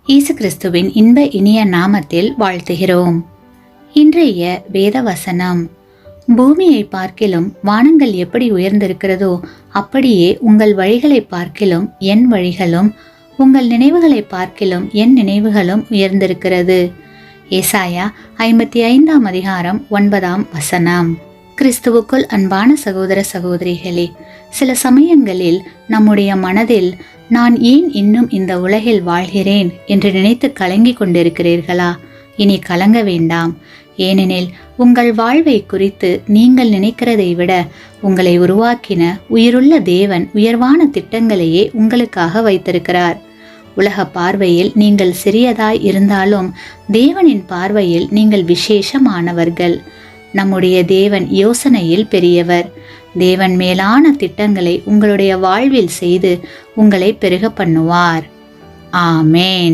இயேசு கிறிஸ்துவின் இன்ப இனிய நாமத்தில் வாழ்த்துகிறோம். இன்றைய வேத வசனம்: பூமியை பார்க்கிலும் வானங்கள் எப்படி உயர்ந்திருக்கிறதோ அப்படியே உங்கள் வழிகளை பார்க்கிலும் என் வழிகளும், உங்கள் நினைவுகளை பார்க்கிலும் என் நினைவுகளும் உயர்ந்திருக்கிறது. ஏசாயா 55 அதிகாரம் 9 கிறிஸ்துவுக்குள் அன்பான சகோதர சகோதரிகளே, சில சமயங்களில் நம்முடைய மனதில் நான் ஏன் இன்னும் இந்த உலகில் வாழ்கிறேன் என்று நினைத்து கலங்கிக் கொண்டிருக்கிறீர்களா? இனி கலங்க வேண்டாம். ஏனெனில் உங்கள் வாழ்வை குறித்து நீங்கள் நினைக்கிறதை விட உங்களை உருவாக்கின உயிருள்ள தேவன் உயர்வான திட்டங்களையே உங்களுக்காக வைத்திருக்கிறார். உலக பார்வையில் நீங்கள் சிறியதாய் இருந்தாலும் தேவனின் பார்வையில் நீங்கள் விசேஷமானவர்கள். நம்முடைய தேவன் யோசனையில் பெரியவர். தேவன் மேலான திட்டங்களை உங்களுடைய வாழ்வில் செய்து உங்களை பெருக பண்ணுவார். ஆமேன்.